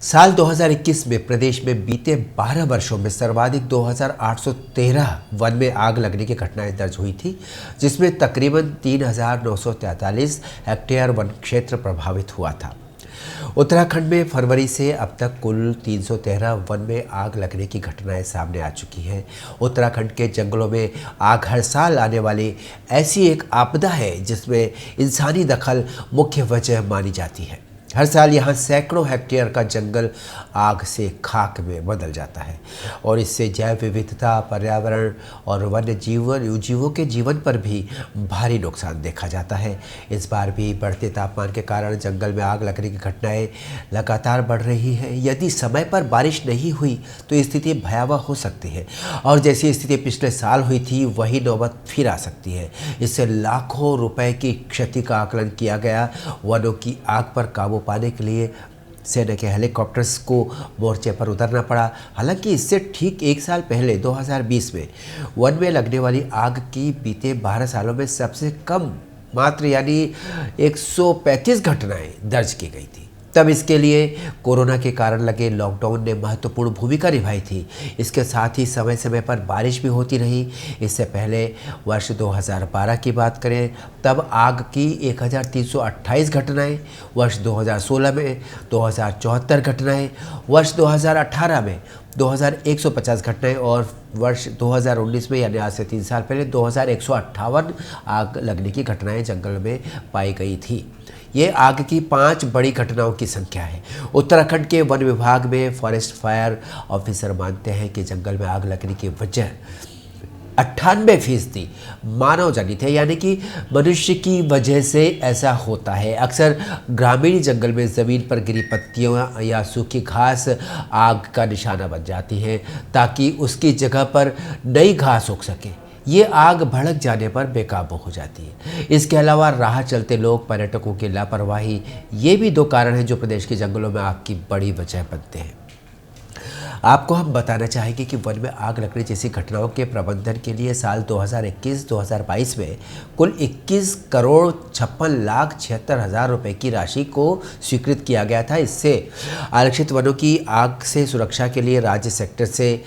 साल 2021 में प्रदेश में बीते 12 वर्षों में सर्वाधिक 2,813 वन में आग लगने की घटनाएं दर्ज हुई थी, जिसमें तकरीबन 3,943 हेक्टेयर वन क्षेत्र प्रभावित हुआ था। उत्तराखंड में फरवरी से अब तक कुल 313 वन में आग लगने की घटनाएं सामने आ चुकी हैं। उत्तराखंड के जंगलों में आग हर साल आने वाली ऐसी एक आपदा है जिसमें इंसानी दखल मुख्य वजह मानी जाती है। हर साल यहाँ सैकड़ों हेक्टेयर का जंगल आग से खाक में बदल जाता है और इससे जैव विविधता, पर्यावरण और वन्य जीवों के जीवन पर भी भारी नुकसान देखा जाता है। इस बार भी बढ़ते तापमान के कारण जंगल में आग लगने की घटनाएं लगातार बढ़ रही हैं। यदि समय पर बारिश नहीं हुई तो स्थिति भयावह हो सकती है और जैसी स्थिति पिछले साल हुई थी वही नौबत फिर आ सकती है। इससे लाखों रुपए की क्षति का आकलन किया गया। वनों की आग पर काबू पाने के लिए सेना के हेलीकॉप्टर्स को मोर्चे पर उतरना पड़ा। हालांकि इससे ठीक एक साल पहले 2020 में वन में लगने वाली आग की बीते 12 सालों में सबसे कम मात्र यानी 135 घटनाएं दर्ज की गई थी। तब इसके लिए कोरोना के कारण लगे लॉकडाउन ने महत्वपूर्ण भूमिका निभाई थी। इसके साथ ही समय समय पर बारिश भी होती रही। इससे पहले वर्ष 2012 की बात करें तब आग की 1,328 घटनाएं, वर्ष 2016 में 2,074 घटनाएं, वर्ष 2018 में 2,150 घटनाएं और वर्ष 2019 में यानी आज से 3 साल पहले 2,158 आग लगने की घटनाएं जंगल में पाई गई थी। ये आग की 5 बड़ी घटनाओं की संख्या है। उत्तराखंड के वन विभाग में फॉरेस्ट फायर ऑफिसर मानते हैं कि जंगल में आग लगने की वजह 98% मानव जनित है, यानी कि मनुष्य की वजह से ऐसा होता है। अक्सर ग्रामीण जंगल में ज़मीन पर गिरी पत्तियां या सूखी घास आग का निशाना बन जाती हैं ताकि उसकी जगह पर नई घास उग सके। ये आग भड़क जाने पर बेकाबू हो जाती है। इसके अलावा राह चलते लोग, पर्यटकों की लापरवाही, ये भी 2 कारण हैं जो प्रदेश के जंगलों में आग की बड़ी वजह बनते हैं। आपको हम बताना चाहेंगे कि वन में आग लगने जैसी घटनाओं के प्रबंधन के लिए साल 2021-2022 में कुल 21 करोड़ 56 लाख 76 हज़ार रुपये की राशि को स्वीकृत किया गया था। इससे आरक्षित वनों की आग से सुरक्षा के लिए राज्य सेक्टर से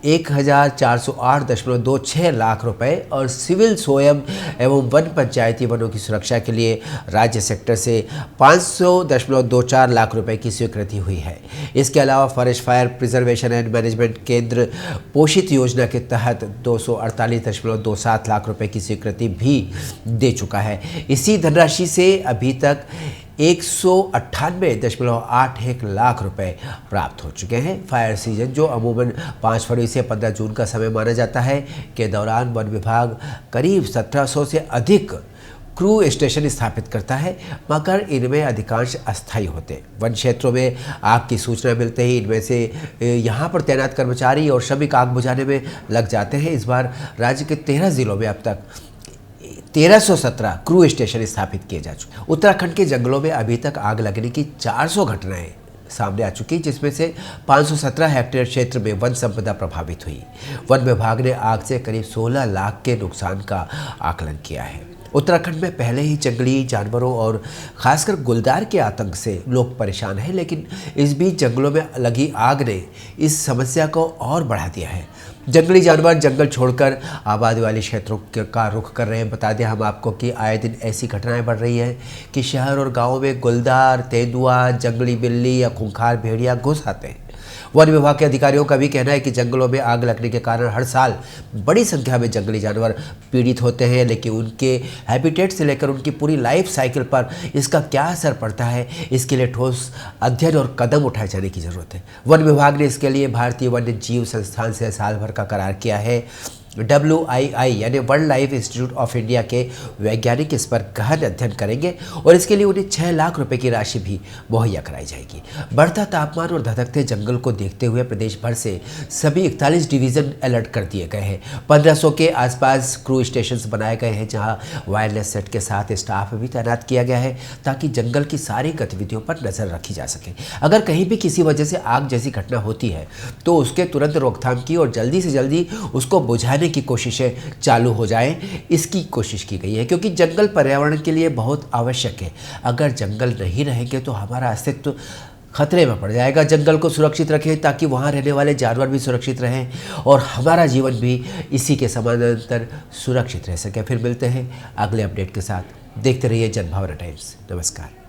1,408.26 लाख रुपए और सिविल स्वयं एवं वन पंचायती वनों की सुरक्षा के लिए राज्य सेक्टर से 500.24 लाख रुपए की स्वीकृति हुई है। इसके अलावा forest fire preservation and management केंद्र पोषित योजना के तहत 248.27 लाख रुपए की स्वीकृति भी दे चुका है। इसी धनराशि से अभी तक 198.81 लाख रुपए प्राप्त हो चुके हैं। फायर सीजन जो अमूमन 5 फरवरी से 15 जून का समय माना जाता है के दौरान वन विभाग करीब 1700 से अधिक क्रू स्टेशन स्थापित करता है, मगर इनमें अधिकांश अस्थायी होते हैं। वन क्षेत्रों में आग की सूचना मिलते ही इनमें से यहाँ पर तैनात कर्मचारी और श्रमिक आग बुझाने में लग जाते हैं। इस बार राज्य के 13 जिलों में अब तक 1317 क्रू स्टेशन स्थापित किए जा चुके हैं। उत्तराखंड के जंगलों में अभी तक आग लगने की 400 घटनाएं सामने आ चुकी, जिसमें से 517 हेक्टेयर क्षेत्र में वन संपदा प्रभावित हुई। वन विभाग ने आग से करीब 16 लाख के नुकसान का आकलन किया है। उत्तराखंड में पहले ही जंगली जानवरों और खासकर गुलदार के आतंक से लोग परेशान हैं, लेकिन इस बीच जंगलों में लगी आग ने इस समस्या को और बढ़ा दिया है। जंगली जानवर जंगल छोड़कर आबादी वाले क्षेत्रों का रुख कर रहे हैं। बता दें हम आपको कि आए दिन ऐसी घटनाएं बढ़ रही हैं कि शहर और गाँवों में गुलदार, तेंदुआ, जंगली बिल्ली या खूंखार भेड़िया घुस आते हैं। वन विभाग के अधिकारियों का भी कहना है कि जंगलों में आग लगने के कारण हर साल बड़ी संख्या में जंगली जानवर पीड़ित होते हैं, लेकिन उनके हैबिटेट से लेकर उनकी पूरी लाइफ साइकिल पर इसका क्या असर पड़ता है, इसके लिए ठोस अध्ययन और कदम उठाए जाने की ज़रूरत है। वन विभाग ने इसके लिए भारतीय वन्य जीव संस्थान से साल भर का करार किया है। WII यानी world life institute of India के वैज्ञानिक इस पर गहन अध्ययन करेंगे और इसके लिए उन्हें 6 लाख रुपए की राशि भी मुहैया कराई जाएगी। बढ़ता तापमान और धधकते जंगल को देखते हुए प्रदेश भर से सभी 41 डिवीज़न अलर्ट कर दिए गए हैं। 1500 के आसपास क्रू स्टेशन बनाए गए हैं जहां वायरलेस सेट के साथ स्टाफ भी तैनात किया गया है ताकि जंगल की सारी गतिविधियों पर नज़र रखी जा सके। अगर कहीं भी किसी वजह से आग जैसी घटना होती है तो उसके तुरंत रोकथाम की और जल्दी से जल्दी उसको बुझाने की कोशिशें चालू हो जाएं, इसकी कोशिश की गई है, क्योंकि जंगल पर्यावरण के लिए बहुत आवश्यक है। अगर जंगल नहीं रहेंगे तो हमारा अस्तित्व खतरे में पड़ जाएगा। जंगल को सुरक्षित रखें ताकि वहाँ रहने वाले जानवर भी सुरक्षित रहें और हमारा जीवन भी इसी के समानांतर सुरक्षित रह सके। फिर मिलते हैं अगले अपडेट के साथ। देखते रहिए जनभावना टाइम्स। नमस्कार।